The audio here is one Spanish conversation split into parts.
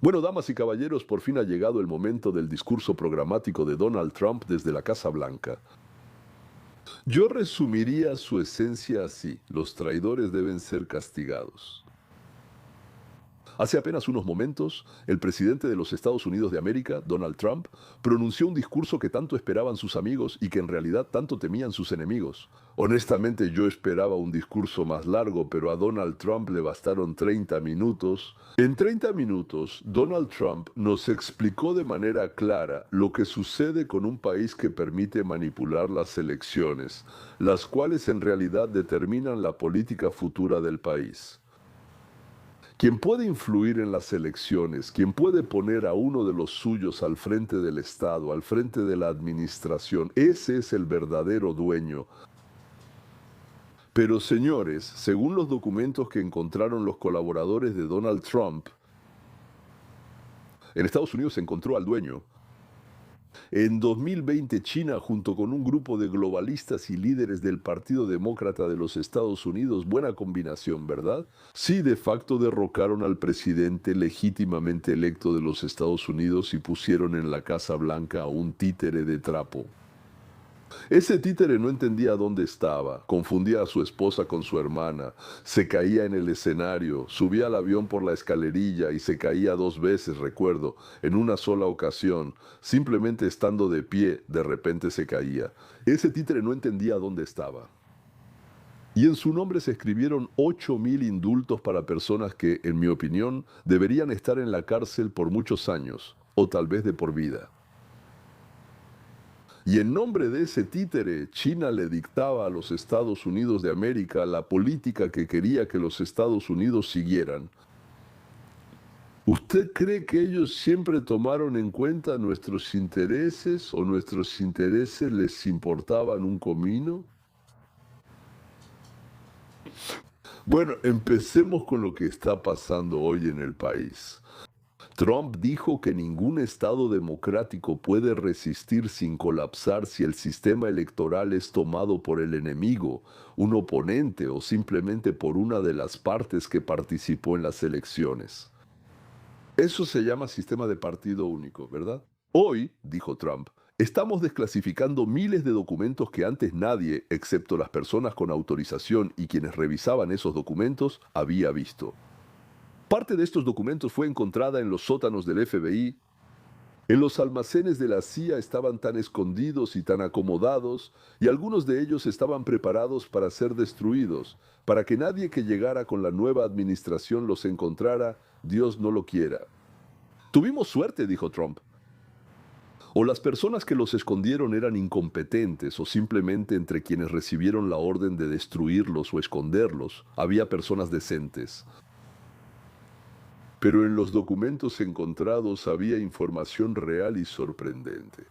Bueno, damas y caballeros, por fin ha llegado el momento del discurso programático de Donald Trump desde la Casa Blanca. Yo resumiría su esencia así: los traidores deben ser castigados. Hace apenas unos momentos, el presidente de los Estados Unidos de América, Donald Trump, pronunció un discurso que tanto esperaban sus amigos y que en realidad tanto temían sus enemigos. Honestamente, yo esperaba un discurso más largo, pero a Donald Trump le bastaron 30 minutos. En 30 minutos, Donald Trump nos explicó de manera clara lo que sucede con un país que permite manipular las elecciones, las cuales en realidad determinan la política futura del país. Quien puede influir en las elecciones, quien puede poner a uno de los suyos al frente del Estado, al frente de la administración, ese es el verdadero dueño. Pero señores, según los documentos que encontraron los colaboradores de Donald Trump, en Estados Unidos se encontró al dueño. En 2020, China, junto con un grupo de globalistas y líderes del Partido Demócrata de los Estados Unidos, buena combinación, ¿verdad? Sí, de facto derrocaron al presidente legítimamente electo de los Estados Unidos y pusieron en la Casa Blanca a un títere de trapo. Ese títere no entendía dónde estaba, confundía a su esposa con su hermana, se caía en el escenario, subía al avión por la escalerilla y se caía 2 veces, recuerdo, en una sola ocasión, simplemente estando de pie, de repente se caía. Ese títere no entendía dónde estaba. Y en su nombre se escribieron 8.000 indultos para personas que, en mi opinión, deberían estar en la cárcel por muchos años, o tal vez de por vida. Y en nombre de ese títere, China le dictaba a los Estados Unidos de América la política que quería que los Estados Unidos siguieran. ¿Usted cree que ellos siempre tomaron en cuenta nuestros intereses o nuestros intereses les importaban un comino? Bueno, empecemos con lo que está pasando hoy en el país. Trump dijo que ningún Estado democrático puede resistir sin colapsar si el sistema electoral es tomado por el enemigo, un oponente o simplemente por una de las partes que participó en las elecciones. Eso se llama sistema de partido único, ¿verdad? Hoy, dijo Trump, estamos desclasificando miles de documentos que antes nadie, excepto las personas con autorización y quienes revisaban esos documentos, había visto. Parte de estos documentos fue encontrada en los sótanos del FBI. En los almacenes de la CIA estaban tan escondidos y tan acomodados, y algunos de ellos estaban preparados para ser destruidos, para que nadie que llegara con la nueva administración los encontrara, Dios no lo quiera. Tuvimos suerte, dijo Trump. O las personas que los escondieron eran incompetentes, o simplemente entre quienes recibieron la orden de destruirlos o esconderlos, había personas decentes. Pero en los documentos encontrados había información real y sorprendente.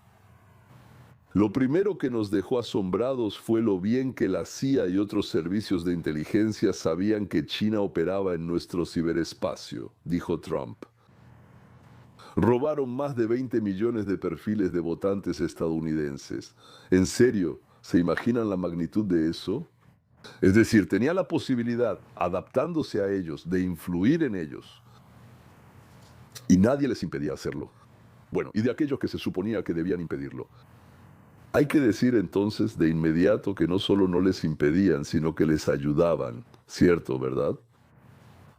Lo primero que nos dejó asombrados fue lo bien que la CIA y otros servicios de inteligencia sabían que China operaba en nuestro ciberespacio, dijo Trump. Robaron más de 20 millones de perfiles de votantes estadounidenses. ¿En serio? ¿Se imaginan la magnitud de eso? Es decir, tenía la posibilidad, adaptándose a ellos, de influir en ellos. Y nadie les impedía hacerlo. Bueno, y de aquellos que se suponía que debían impedirlo. Hay que decir entonces de inmediato que no solo no les impedían, sino que les ayudaban. Cierto, ¿verdad?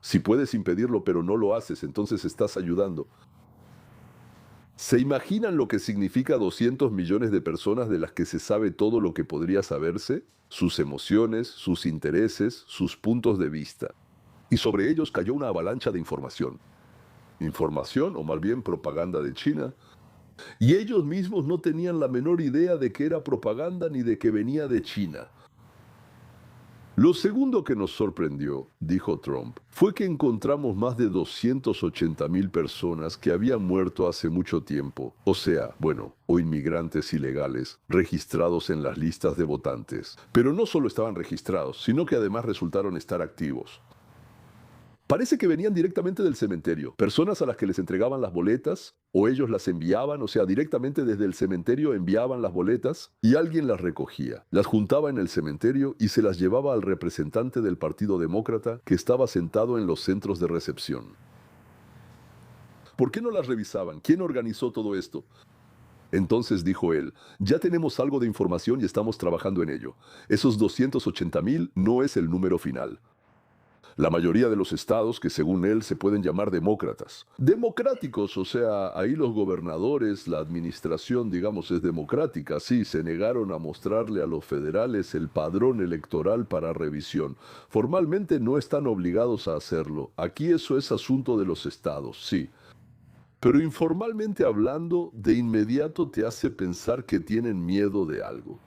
Si puedes impedirlo pero no lo haces, entonces estás ayudando. ¿Se imaginan lo que significa 200 millones de personas de las que se sabe todo lo que podría saberse? Sus emociones, sus intereses, sus puntos de vista. Y sobre ellos cayó una avalancha de información. Información, o más bien propaganda de China, y ellos mismos no tenían la menor idea de que era propaganda ni de que venía de China. Lo segundo que nos sorprendió, dijo Trump, fue que encontramos más de 280.000 personas que habían muerto hace mucho tiempo, o sea, bueno, o inmigrantes ilegales, registrados en las listas de votantes. Pero no solo estaban registrados, sino que además resultaron estar activos. Parece que venían directamente del cementerio, personas a las que les entregaban las boletas, o ellos las enviaban, o sea, directamente desde el cementerio enviaban las boletas y alguien las recogía, las juntaba en el cementerio y se las llevaba al representante del Partido Demócrata que estaba sentado en los centros de recepción. ¿Por qué no las revisaban? ¿Quién organizó todo esto? Entonces dijo él, ya tenemos algo de información y estamos trabajando en ello. Esos 280,000 no es el número final. La mayoría de los estados que según él se pueden llamar demócratas. Democráticos, o sea, ahí los gobernadores, la administración, digamos, es democrática. Sí, se negaron a mostrarle a los federales el padrón electoral para revisión. Formalmente no están obligados a hacerlo. Aquí eso es asunto de los estados, sí. Pero informalmente hablando, de inmediato te hace pensar que tienen miedo de algo.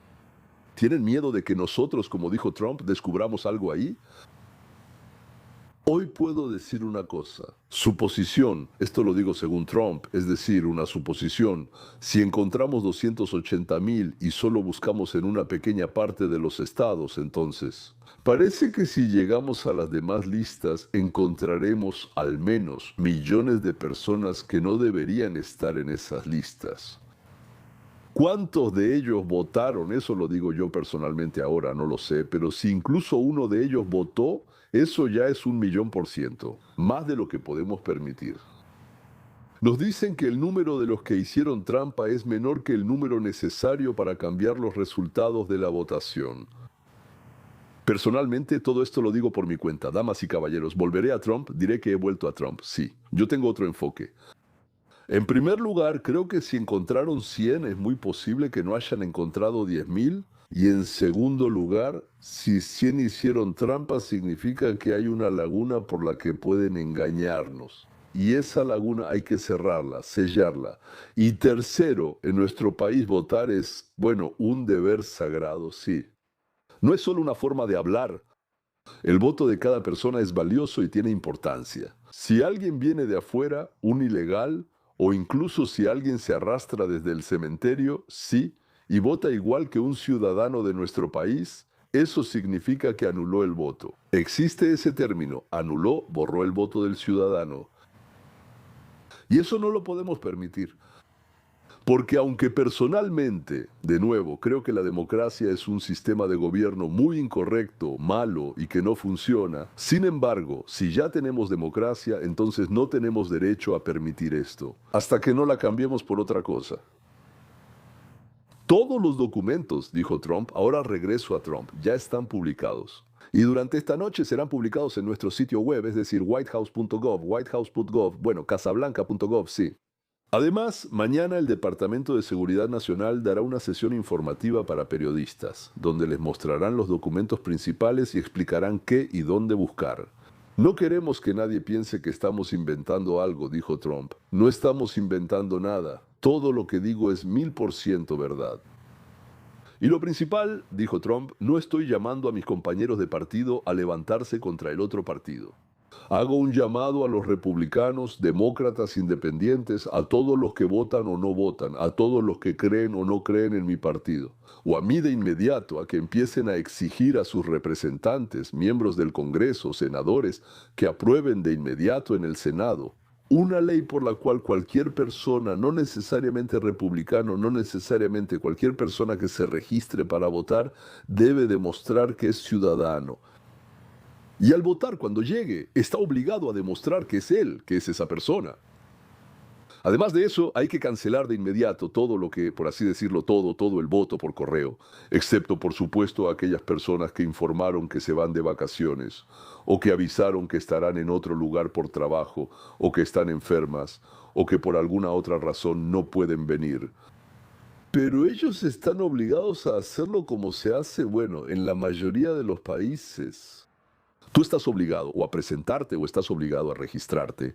¿Tienen miedo de que nosotros, como dijo Trump, descubramos algo ahí? Hoy puedo decir una cosa. Suposición, esto lo digo según Trump, es decir, una suposición. Si encontramos 280,000 y solo buscamos en una pequeña parte de los estados, entonces, parece que si llegamos a las demás listas, encontraremos al menos millones de personas que no deberían estar en esas listas. ¿Cuántos de ellos votaron? Eso lo digo yo personalmente ahora, no lo sé, pero si incluso uno de ellos votó, eso ya es 1,000,000%, más de lo que podemos permitir. Nos dicen que el número de los que hicieron trampa es menor que el número necesario para cambiar los resultados de la votación. Personalmente, todo esto lo digo por mi cuenta, damas y caballeros. ¿Volveré a Trump? Diré que he vuelto a Trump, sí. Yo tengo otro enfoque. En primer lugar, creo que si encontraron 100, es muy posible que no hayan encontrado 10,000. Y en segundo lugar, si 100 hicieron trampa, significa que hay una laguna por la que pueden engañarnos. Y esa laguna hay que cerrarla, sellarla. Y tercero, en nuestro país votar es, bueno, un deber sagrado, sí. No es solo una forma de hablar. El voto de cada persona es valioso y tiene importancia. Si alguien viene de afuera, un ilegal, o incluso si alguien se arrastra desde el cementerio, sí, y vota igual que un ciudadano de nuestro país, eso significa que anuló el voto. Existe ese término, anuló, borró el voto del ciudadano. Y eso no lo podemos permitir. Porque aunque personalmente, de nuevo, creo que la democracia es un sistema de gobierno muy incorrecto, malo y que no funciona, sin embargo, si ya tenemos democracia, entonces no tenemos derecho a permitir esto, hasta que no la cambiemos por otra cosa. Todos los documentos, dijo Trump, ahora regreso a Trump, ya están publicados. Y durante esta noche serán publicados en nuestro sitio web, es decir, whitehouse.gov, bueno, casablanca.gov, sí. Además, mañana el Departamento de Seguridad Nacional dará una sesión informativa para periodistas, donde les mostrarán los documentos principales y explicarán qué y dónde buscar. No queremos que nadie piense que estamos inventando algo, dijo Trump. No estamos inventando nada. Todo lo que digo es 1,000% verdad. Y lo principal, dijo Trump, no estoy llamando a mis compañeros de partido a levantarse contra el otro partido. Hago un llamado a los republicanos, demócratas, independientes, a todos los que votan o no votan, a todos los que creen o no creen en mi partido, o a mí de inmediato, a que empiecen a exigir a sus representantes, miembros del Congreso, senadores, que aprueben de inmediato en el Senado una ley por la cual cualquier persona, no necesariamente republicano, no necesariamente cualquier persona que se registre para votar, debe demostrar que es ciudadano. Y al votar, cuando llegue, está obligado a demostrar que es él, que es esa persona. Además de eso, hay que cancelar de inmediato todo lo que, por así decirlo, todo el voto por correo, excepto, por supuesto, aquellas personas que informaron que se van de vacaciones, o que avisaron que estarán en otro lugar por trabajo, o que están enfermas, o que por alguna otra razón no pueden venir. Pero ellos están obligados a hacerlo como se hace, bueno, en la mayoría de los países. Tú estás obligado o a presentarte o estás obligado a registrarte.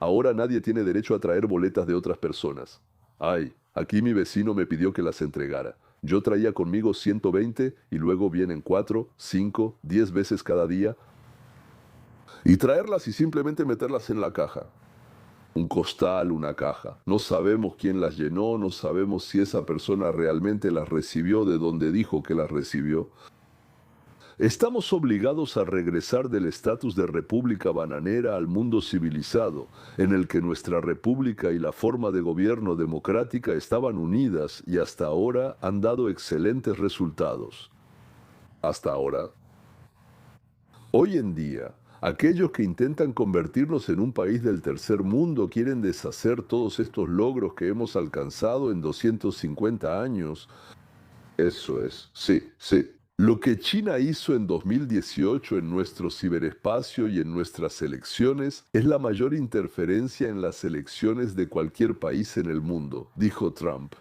Ahora nadie tiene derecho a traer boletas de otras personas. Ay, aquí mi vecino me pidió que las entregara. Yo traía conmigo 120 y luego vienen 4, 5, 10 veces cada día. Y traerlas y simplemente meterlas en la caja. Un costal, una caja. No sabemos quién las llenó, no sabemos si esa persona realmente las recibió de donde dijo que las recibió. Estamos obligados a regresar del estatus de república bananera al mundo civilizado, en el que nuestra república y la forma de gobierno democrática estaban unidas y hasta ahora han dado excelentes resultados. Hasta ahora. Hoy en día, Aquellos que intentan convertirnos en un país del tercer mundo quieren deshacer todos estos logros que hemos alcanzado en 250 años. Eso es, sí, sí. Lo que China hizo en 2018 en nuestro ciberespacio y en nuestras elecciones es la mayor interferencia en las elecciones de cualquier país en el mundo, dijo Trump.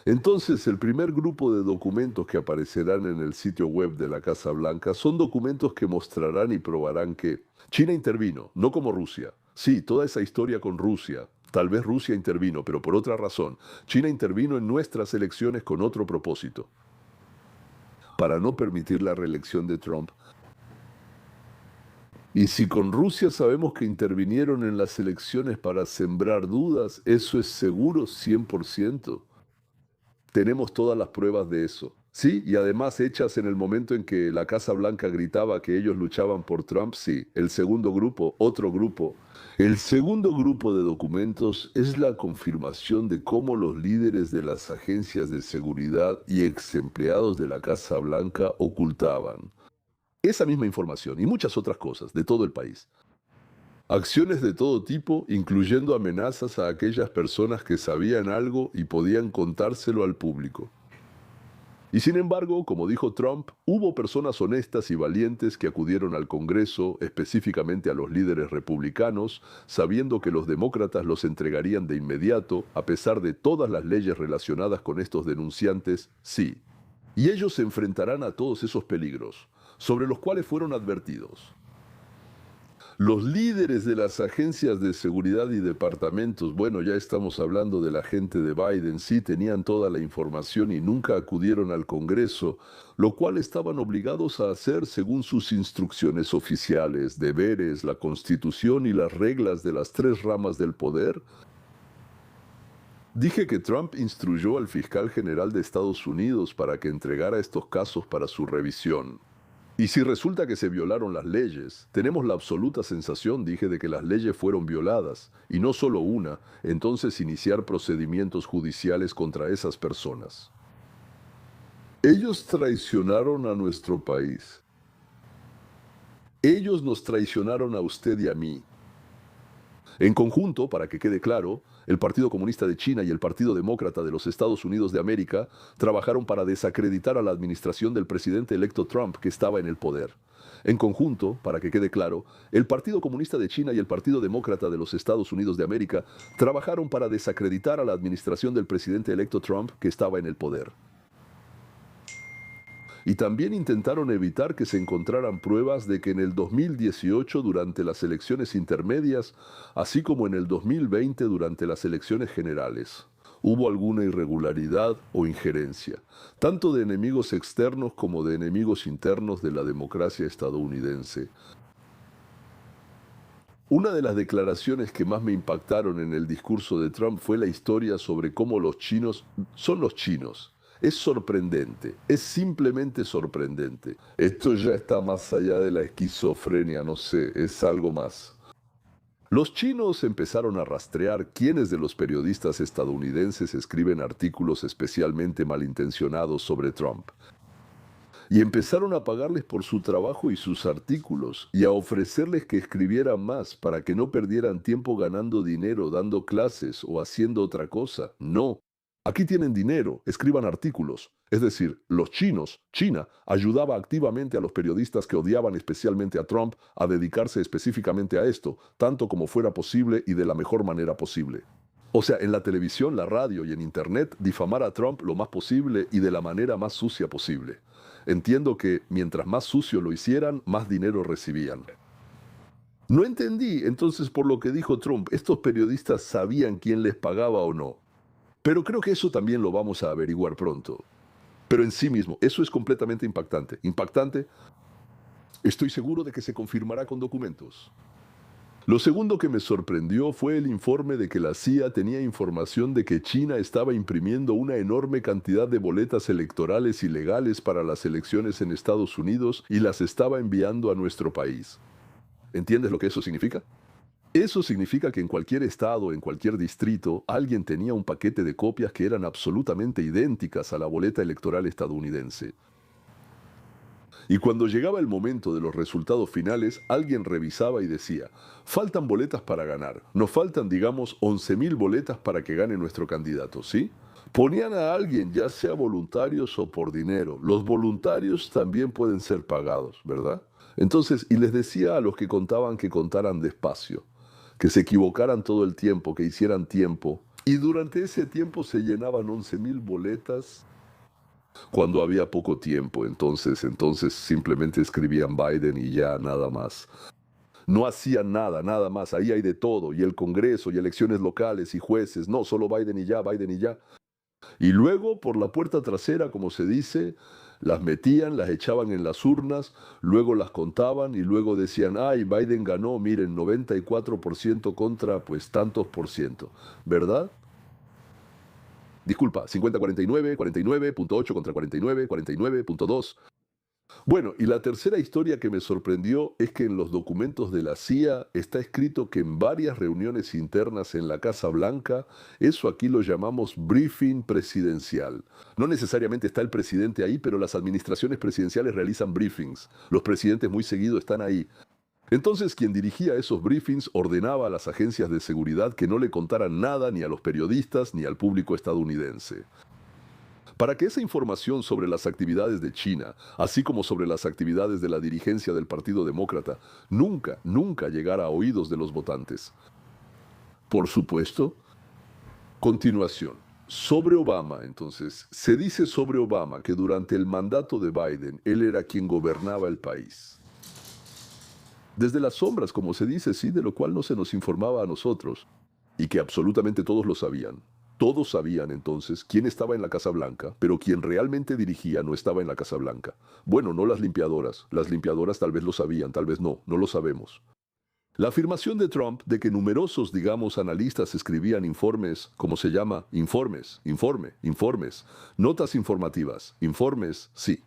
Entonces, el primer grupo de documentos que aparecerán en el sitio web de la Casa Blanca son documentos que mostrarán y probarán que China intervino, no como Rusia. Sí, toda esa historia con Rusia. Tal vez Rusia intervino, pero por otra razón. China intervino en nuestras elecciones con otro propósito, para no permitir la reelección de Trump. Y si con Rusia sabemos que intervinieron en las elecciones para sembrar dudas, eso es seguro 100%. Tenemos todas las pruebas de eso. Sí, y además hechas en el momento en que la Casa Blanca gritaba que ellos luchaban por Trump, sí. El segundo grupo, otro grupo. El segundo grupo de documentos es la confirmación de cómo los líderes de las agencias de seguridad y ex empleados de la Casa Blanca ocultaban esa misma información y muchas otras cosas de todo el país. Acciones de todo tipo, incluyendo amenazas a aquellas personas que sabían algo y podían contárselo al público. Y sin embargo, como dijo Trump, hubo personas honestas y valientes que acudieron al Congreso, específicamente a los líderes republicanos, sabiendo que los demócratas los entregarían de inmediato, a pesar de todas las leyes relacionadas con estos denunciantes, sí. Y ellos se enfrentarán a todos esos peligros, sobre los cuales fueron advertidos. Los líderes de las agencias de seguridad y departamentos, bueno, ya estamos hablando de la gente de Biden, sí tenían toda la información y nunca acudieron al Congreso, lo cual estaban obligados a hacer según sus instrucciones oficiales, deberes, la Constitución y las reglas de las tres ramas del poder. Dije que Trump instruyó al fiscal general de Estados Unidos para que entregara estos casos para su revisión. Y si resulta que se violaron las leyes, tenemos la absoluta sensación, dije, de que las leyes fueron violadas, y no solo una, entonces iniciar procedimientos judiciales contra esas personas. Ellos traicionaron a nuestro país. Ellos nos traicionaron a usted y a mí. En conjunto, para que quede claro, el Partido Comunista de China y el Partido Demócrata de los Estados Unidos de América trabajaron para desacreditar a la administración del presidente electo Trump que estaba en el poder. En conjunto, para que quede claro, el Partido Comunista de China y el Partido Demócrata de los Estados Unidos de América trabajaron para desacreditar a la administración del presidente electo Trump que estaba en el poder. Y también intentaron evitar que se encontraran pruebas de que en el 2018, durante las elecciones intermedias, así como en el 2020, durante las elecciones generales, hubo alguna irregularidad o injerencia, tanto de enemigos externos como de enemigos internos de la democracia estadounidense. Una de las declaraciones que más me impactaron en el discurso de Trump fue la historia sobre cómo los chinos son los chinos. Es sorprendente, es simplemente sorprendente. Esto ya está más allá de la esquizofrenia, no sé, es algo más. Los chinos empezaron a rastrear quiénes de los periodistas estadounidenses escriben artículos especialmente malintencionados sobre Trump. Y empezaron a pagarles por su trabajo y sus artículos, y a ofrecerles que escribieran más para que no perdieran tiempo ganando dinero, dando clases o haciendo otra cosa. No. Aquí tienen dinero, escriban artículos. Es decir, los chinos, China, ayudaba activamente a los periodistas que odiaban especialmente a Trump a dedicarse específicamente a esto, tanto como fuera posible y de la mejor manera posible. O sea, en la televisión, la radio y en Internet, difamar a Trump lo más posible y de la manera más sucia posible. Entiendo que mientras más sucio lo hicieran, más dinero recibían. No entendí entonces por lo que dijo Trump, estos periodistas sabían quién les pagaba o no. Pero creo que eso también lo vamos a averiguar pronto. Pero en sí mismo, eso es completamente impactante. Impactante, estoy seguro de que se confirmará con documentos. Lo segundo que me sorprendió fue el informe de que la CIA tenía información de que China estaba imprimiendo una enorme cantidad de boletas electorales ilegales para las elecciones en Estados Unidos y las estaba enviando a nuestro país. ¿Entiendes lo que eso significa? Eso significa que en cualquier estado, en cualquier distrito, alguien tenía un paquete de copias que eran absolutamente idénticas a la boleta electoral estadounidense. Y cuando llegaba el momento de los resultados finales, alguien revisaba y decía, faltan boletas para ganar, nos faltan, digamos, 11.000 boletas para que gane nuestro candidato, ¿sí? Ponían a alguien, ya sea voluntarios o por dinero. Los voluntarios también pueden ser pagados, ¿verdad? Entonces, y les decía a los que contaban que contaran despacio, que se equivocaran todo el tiempo, que hicieran tiempo. Y durante ese tiempo se llenaban 11.000 boletas cuando había poco tiempo. Entonces simplemente escribían Biden y ya nada más. No hacían nada, nada más. Ahí hay de todo. Y el Congreso, y elecciones locales, y jueces. No, solo Biden y ya, Biden y ya. Y luego, por la puerta trasera, como se dice, las metían, las echaban en las urnas, luego las contaban y luego decían, ay, Biden ganó, miren, 94% contra, pues, tantos por ciento. ¿Verdad? Disculpa, 50-49, 49.8 contra 49, 49.2. Bueno, y la tercera historia que me sorprendió es que en los documentos de la CIA está escrito que en varias reuniones internas en la Casa Blanca, eso aquí lo llamamos briefing presidencial. No necesariamente está el presidente ahí, pero las administraciones presidenciales realizan briefings. Los presidentes muy seguido están ahí. Entonces, quien dirigía esos briefings ordenaba a las agencias de seguridad que no le contaran nada ni a los periodistas ni al público estadounidense. Para que esa información sobre las actividades de China, así como sobre las actividades de la dirigencia del Partido Demócrata, nunca llegara a oídos de los votantes. Por supuesto, continuación. Sobre Obama, entonces, se dice sobre Obama que durante el mandato de Biden, él era quien gobernaba el país. Desde las sombras, como se dice, sí, de lo cual no se nos informaba a nosotros, y que absolutamente todos lo sabían. Todos sabían entonces quién estaba en la Casa Blanca, pero quien realmente dirigía no estaba en la Casa Blanca. Bueno, no las limpiadoras tal vez lo sabían, tal vez no lo sabemos. La afirmación de Trump de que numerosos, digamos, analistas escribían informes, ¿cómo se llama? Informes, notas informativas, informes, sí,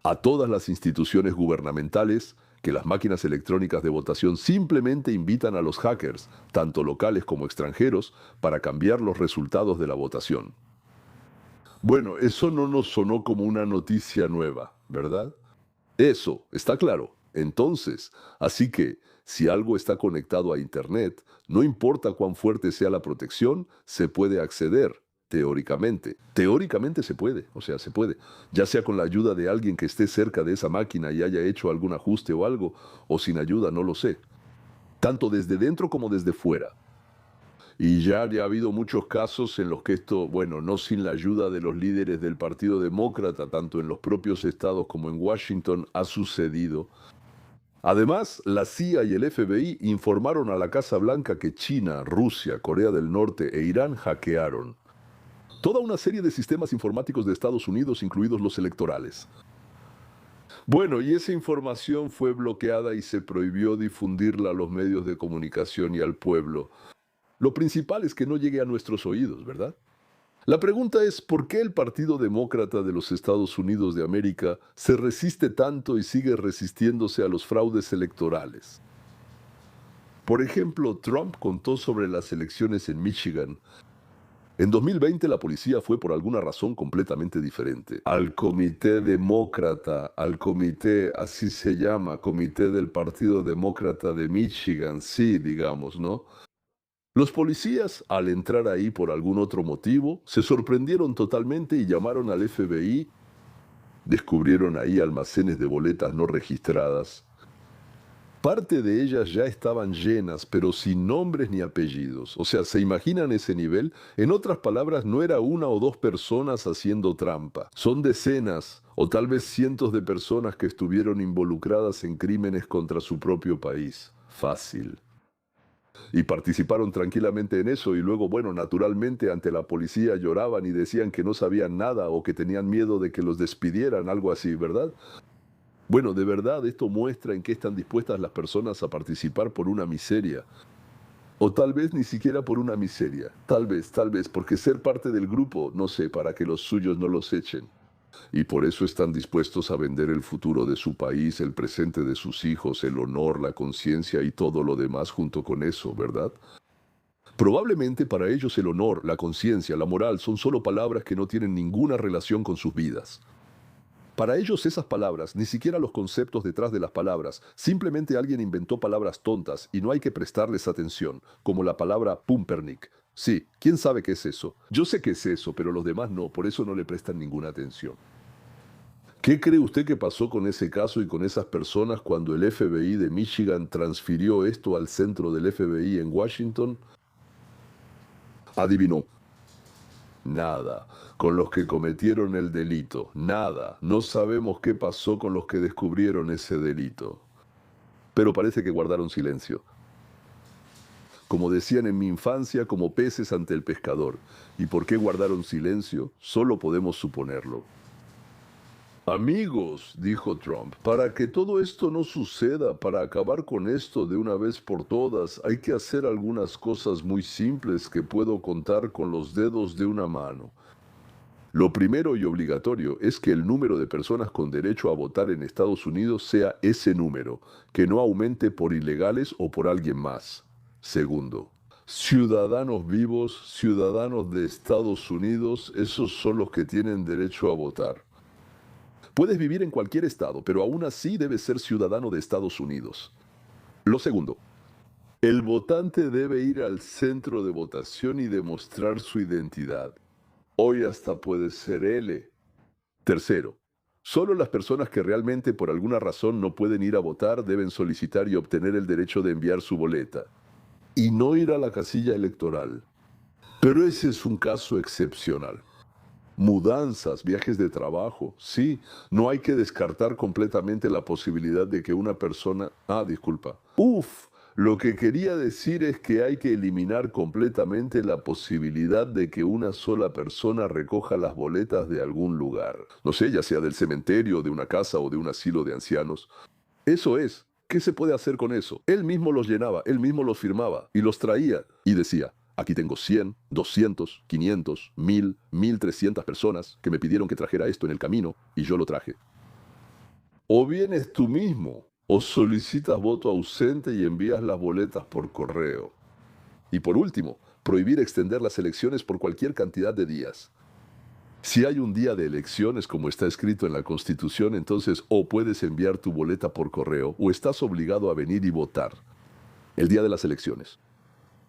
a todas las instituciones gubernamentales que las máquinas electrónicas de votación simplemente invitan a los hackers, tanto locales como extranjeros, para cambiar los resultados de la votación. Bueno, eso no nos sonó como una noticia nueva, ¿verdad? Eso, está claro. Entonces, así que, si algo está conectado a Internet, no importa cuán fuerte sea la protección, se puede acceder, teóricamente. Teóricamente se puede, o sea, se puede. Ya sea con la ayuda de alguien que esté cerca de esa máquina y haya hecho algún ajuste o algo, o sin ayuda, no lo sé. Tanto desde dentro como desde fuera. Y ya ha habido muchos casos en los que esto, bueno, no sin la ayuda de los líderes del Partido Demócrata, tanto en los propios estados como en Washington, ha sucedido. Además, la CIA y el FBI informaron a la Casa Blanca que China, Rusia, Corea del Norte e Irán hackearon toda una serie de sistemas informáticos de Estados Unidos, incluidos los electorales. Bueno, y esa información fue bloqueada y se prohibió difundirla a los medios de comunicación y al pueblo. Lo principal es que no llegue a nuestros oídos, ¿verdad? La pregunta es, ¿por qué el Partido Demócrata de los Estados Unidos de América se resiste tanto y sigue resistiéndose a los fraudes electorales? Por ejemplo, Trump contó sobre las elecciones en Michigan. En 2020 la policía fue por alguna razón completamente diferente. Al comité demócrata, al comité, así se llama, comité del Partido Demócrata de Michigan, sí, digamos, ¿no? Los policías, al entrar ahí por algún otro motivo, se sorprendieron totalmente y llamaron al FBI. Descubrieron ahí almacenes de boletas no registradas. Parte de ellas ya estaban llenas, pero sin nombres ni apellidos. O sea, ¿se imaginan ese nivel? En otras palabras, no era una o dos personas haciendo trampa. Son decenas o tal vez cientos de personas que estuvieron involucradas en crímenes contra su propio país. Fácil. Y participaron tranquilamente en eso y luego, bueno, naturalmente ante la policía lloraban y decían que no sabían nada o que tenían miedo de que los despidieran, algo así, ¿verdad? Bueno, de verdad esto muestra en qué están dispuestas las personas a participar por una miseria. O tal vez ni siquiera por una miseria. Tal vez, porque ser parte del grupo, no sé, para que los suyos no los echen. Y por eso están dispuestos a vender el futuro de su país, el presente de sus hijos, el honor, la conciencia y todo lo demás junto con eso, ¿verdad? Probablemente para ellos el honor, la conciencia, la moral son solo palabras que no tienen ninguna relación con sus vidas. Para ellos esas palabras, ni siquiera los conceptos detrás de las palabras, simplemente alguien inventó palabras tontas y no hay que prestarles atención, como la palabra pumpernickel. Sí, ¿quién sabe qué es eso? Yo sé qué es eso, pero los demás no, por eso no le prestan ninguna atención. ¿Qué cree usted que pasó con ese caso y con esas personas cuando el FBI de Michigan transfirió esto al centro del FBI en Washington? Adivinó. Nada. Con los que cometieron el delito. Nada. No sabemos qué pasó con los que descubrieron ese delito. Pero parece que guardaron silencio. Como decían en mi infancia, como peces ante el pescador. ¿Y por qué guardaron silencio? Solo podemos suponerlo. Amigos, dijo Trump, para que todo esto no suceda, para acabar con esto de una vez por todas, hay que hacer algunas cosas muy simples que puedo contar con los dedos de una mano. Lo primero y obligatorio es que el número de personas con derecho a votar en Estados Unidos sea ese número, que no aumente por ilegales o por alguien más. Segundo, ciudadanos vivos, ciudadanos de Estados Unidos, esos son los que tienen derecho a votar. Puedes vivir en cualquier estado, pero aún así debes ser ciudadano de Estados Unidos. Lo segundo, el votante debe ir al centro de votación y demostrar su identidad. Hoy hasta puede ser L. Tercero, solo las personas que realmente por alguna razón no pueden ir a votar deben solicitar y obtener el derecho de enviar su boleta. Y no ir a la casilla electoral. Pero ese es un caso excepcional. Mudanzas, viajes de trabajo, sí, no hay que descartar completamente la posibilidad de que una persona... disculpa. Lo que quería decir es que hay que eliminar completamente la posibilidad de que una sola persona recoja las boletas de algún lugar. No sé, ya sea del cementerio, de una casa o de un asilo de ancianos. Eso es. ¿Qué se puede hacer con eso? Él mismo los llenaba, él mismo los firmaba y los traía y decía... Aquí tengo 100, 200, 500, 1000, 1300 personas que me pidieron que trajera esto en el camino y yo lo traje. O vienes tú mismo, o solicitas voto ausente y envías las boletas por correo. Y por último, prohibir extender las elecciones por cualquier cantidad de días. Si hay un día de elecciones como está escrito en la Constitución, entonces o puedes enviar tu boleta por correo o estás obligado a venir y votar el día de las elecciones.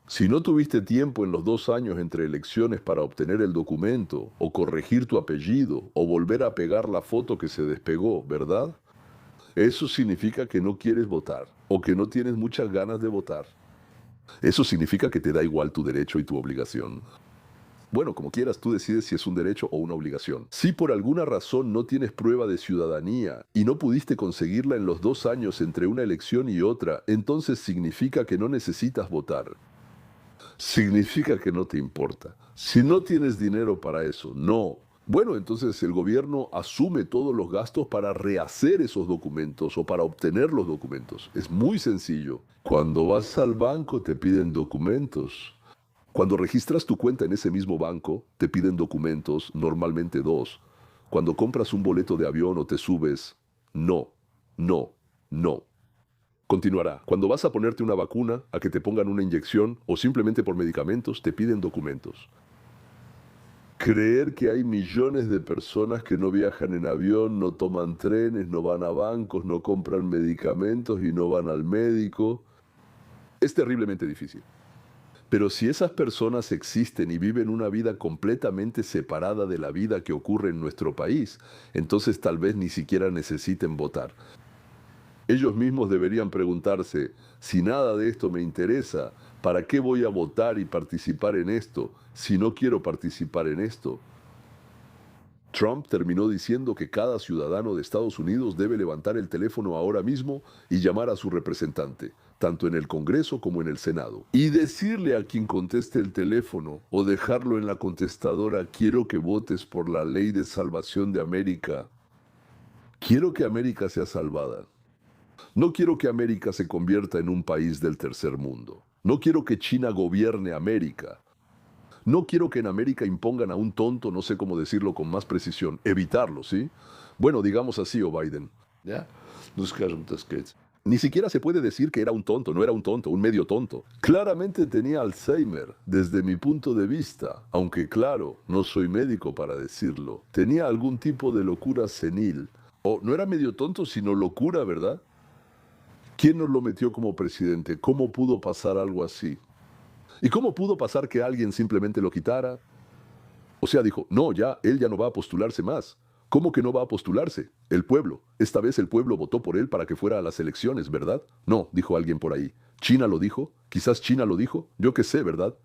Si no tuviste tiempo en los 2 años entre elecciones para obtener el documento, o corregir tu apellido, o volver a pegar la foto que se despegó, ¿verdad? Eso significa que no quieres votar, o que no tienes muchas ganas de votar. Eso significa que te da igual tu derecho y tu obligación. Bueno, como quieras, tú decides si es un derecho o una obligación. Si por alguna razón no tienes prueba de ciudadanía y no pudiste conseguirla en los 2 años entre una elección y otra, entonces significa que no necesitas votar. Significa que no te importa. Si no tienes dinero para eso, no. Bueno, entonces el gobierno asume todos los gastos para rehacer esos documentos o para obtener los documentos. Es muy sencillo. Cuando vas al banco te piden documentos. Cuando registras tu cuenta en ese mismo banco, te piden documentos, normalmente 2. Cuando compras un boleto de avión o te subes, no, no, no. Continuará. Cuando vas a ponerte una vacuna, a que te pongan una inyección o simplemente por medicamentos, te piden documentos. Creer que hay millones de personas que no viajan en avión, no toman trenes, no van a bancos, no compran medicamentos y no van al médico, es terriblemente difícil. Pero si esas personas existen y viven una vida completamente separada de la vida que ocurre en nuestro país, entonces tal vez ni siquiera necesiten votar. Ellos mismos deberían preguntarse, si nada de esto me interesa, ¿para qué voy a votar y participar en esto si no quiero participar en esto? Trump terminó diciendo que cada ciudadano de Estados Unidos debe levantar el teléfono ahora mismo y llamar a su representante, tanto en el Congreso como en el Senado, y decirle a quien conteste el teléfono o dejarlo en la contestadora, quiero que votes por la ley de salvación de América. Quiero que América sea salvada. No quiero que América se convierta en un país del tercer mundo. No quiero que China gobierne América. No quiero que en América impongan a un tonto, no sé cómo decirlo con más precisión, evitarlo, ¿sí? Bueno, digamos así, o Biden. ¿Ya? Ni siquiera se puede decir que era un tonto, no era un tonto, un medio tonto. Claramente tenía Alzheimer, desde mi punto de vista, aunque claro, no soy médico para decirlo. Tenía algún tipo de locura senil. Oh, no era medio tonto, sino locura, ¿verdad? ¿Quién nos lo metió como presidente? ¿Cómo pudo pasar algo así? ¿Y cómo pudo pasar que alguien simplemente lo quitara? O sea, dijo, no, ya, él ya no va a postularse más. ¿Cómo que no va a postularse? El pueblo. Esta vez el pueblo votó por él para que fuera a las elecciones, ¿verdad? No, dijo alguien por ahí. ¿China lo dijo? Quizás China lo dijo. Yo qué sé, ¿verdad?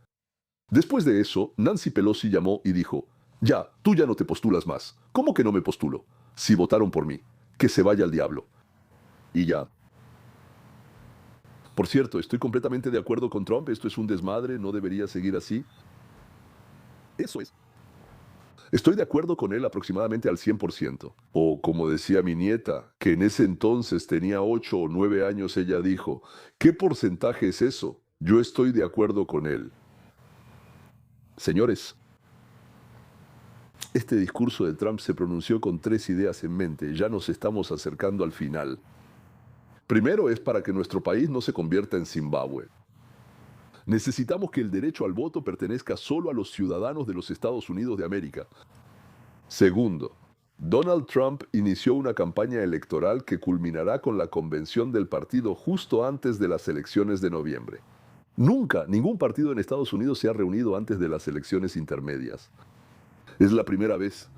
Después de eso, Nancy Pelosi llamó y dijo, ya, tú ya no te postulas más. ¿Cómo que no me postulo? Si votaron por mí, que se vaya al diablo. Y ya. Por cierto, estoy completamente de acuerdo con Trump. Esto es un desmadre, no debería seguir así. Eso es. Estoy de acuerdo con él aproximadamente al 100%. O como decía mi nieta, que en ese entonces tenía 8 o 9 años, ella dijo, ¿qué porcentaje es eso? Yo estoy de acuerdo con él. Señores, este discurso de Trump se pronunció con 3 ideas en mente. Ya nos estamos acercando al final. Primero es para que nuestro país no se convierta en Zimbabue. Necesitamos que el derecho al voto pertenezca solo a los ciudadanos de los Estados Unidos de América. Segundo, Donald Trump inició una campaña electoral que culminará con la convención del partido justo antes de las elecciones de noviembre. Nunca, ningún partido en Estados Unidos se ha reunido antes de las elecciones intermedias. Es la primera vez.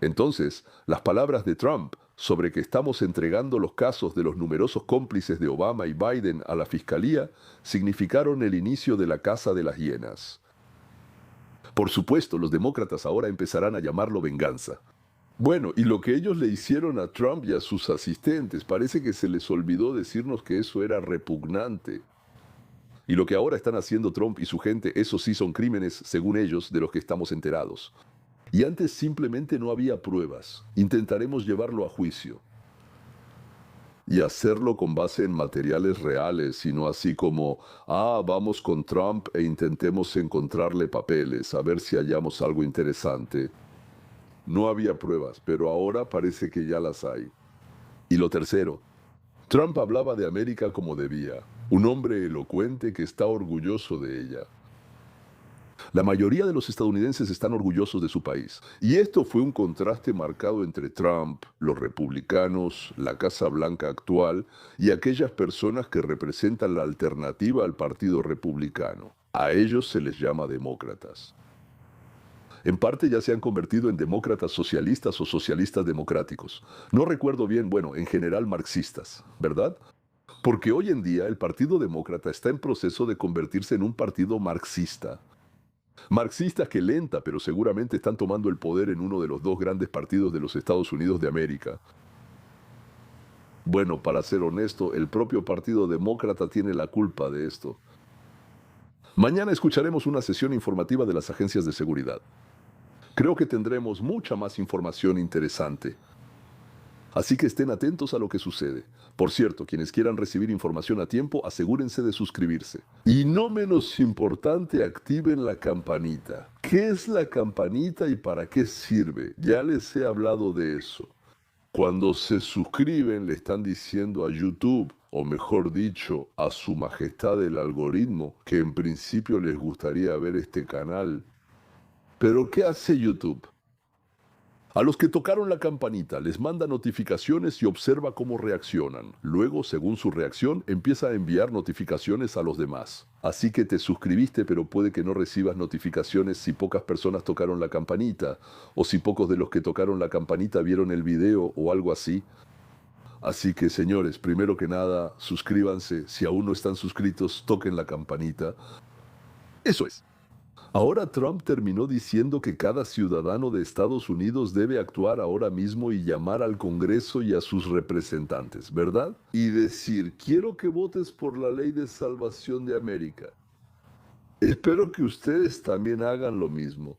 Entonces, las palabras de Trump sobre que estamos entregando los casos de los numerosos cómplices de Obama y Biden a la fiscalía significaron el inicio de la caza de las hienas. Por supuesto, los demócratas ahora empezarán a llamarlo venganza. Bueno, y lo que ellos le hicieron a Trump y a sus asistentes, parece que se les olvidó decirnos que eso era repugnante. Y lo que ahora están haciendo Trump y su gente, eso sí son crímenes, según ellos, de los que estamos enterados. Y antes simplemente no había pruebas. Intentaremos llevarlo a juicio. Y hacerlo con base en materiales reales, y no así como, vamos con Trump e intentemos encontrarle papeles, a ver si hallamos algo interesante. No había pruebas, pero ahora parece que ya las hay. Y lo tercero, Trump hablaba de América como debía, un hombre elocuente que está orgulloso de ella. La mayoría de los estadounidenses están orgullosos de su país. Y esto fue un contraste marcado entre Trump, los republicanos, la Casa Blanca actual y aquellas personas que representan la alternativa al Partido Republicano. A ellos se les llama demócratas. En parte ya se han convertido en demócratas socialistas o socialistas democráticos. No recuerdo bien, bueno, en general marxistas, ¿verdad? Porque hoy en día el Partido Demócrata está en proceso de convertirse en un partido marxista. Marxistas que lenta, pero seguramente están tomando el poder en uno de los dos grandes partidos de los Estados Unidos de América. Bueno, para ser honesto, el propio Partido Demócrata tiene la culpa de esto. Mañana escucharemos una sesión informativa de las agencias de seguridad. Creo que tendremos mucha más información interesante. Así que estén atentos a lo que sucede. Por cierto, quienes quieran recibir información a tiempo, asegúrense de suscribirse. Y no menos importante, activen la campanita. ¿Qué es la campanita y para qué sirve? Ya les he hablado de eso. Cuando se suscriben, le están diciendo a YouTube, o mejor dicho, a su majestad el algoritmo, que en principio les gustaría ver este canal. Pero ¿qué hace YouTube? A los que tocaron la campanita les manda notificaciones y observa cómo reaccionan. Luego, según su reacción, empieza a enviar notificaciones a los demás. Así que te suscribiste, pero puede que no recibas notificaciones si pocas personas tocaron la campanita, o si pocos de los que tocaron la campanita vieron el video o algo así. Así que, señores, primero que nada, suscríbanse. Si aún no están suscritos, toquen la campanita. Eso es. Ahora Trump terminó diciendo que cada ciudadano de Estados Unidos debe actuar ahora mismo y llamar al Congreso y a sus representantes, ¿verdad? Y decir, quiero que votes por la ley de salvación de América. Espero que ustedes también hagan lo mismo.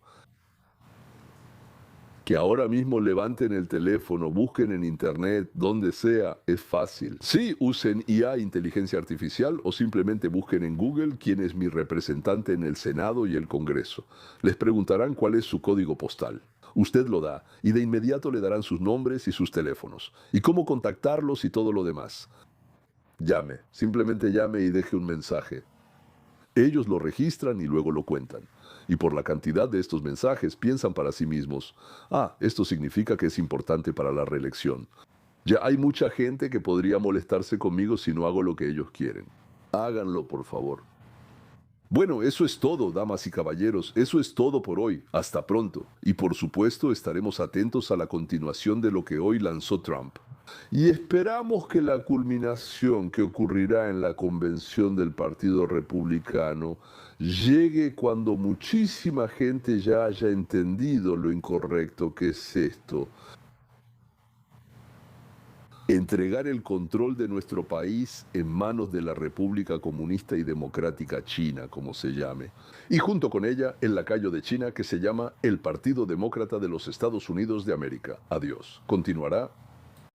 Que ahora mismo levanten el teléfono, busquen en internet, donde sea, es fácil. Sí, usen IA, inteligencia artificial, o simplemente busquen en Google quién es mi representante en el Senado y el Congreso. Les preguntarán cuál es su código postal. Usted lo da, y de inmediato le darán sus nombres y sus teléfonos, y cómo contactarlos y todo lo demás. Llame, simplemente llame y deje un mensaje. Ellos lo registran y luego lo cuentan. Y por la cantidad de estos mensajes piensan para sí mismos, esto significa que es importante para la reelección. Ya hay mucha gente que podría molestarse conmigo si no hago lo que ellos quieren. Háganlo, por favor. Bueno, eso es todo, damas y caballeros. Eso es todo por hoy. Hasta pronto. Y por supuesto estaremos atentos a la continuación de lo que hoy lanzó Trump. Y esperamos que la culminación que ocurrirá en la convención del Partido Republicano llegue cuando muchísima gente ya haya entendido lo incorrecto que es esto. Entregar el control de nuestro país en manos de la República Comunista y Democrática China, como se llame. Y junto con ella, el lacayo de China que se llama el Partido Demócrata de los Estados Unidos de América. Adiós. Continuará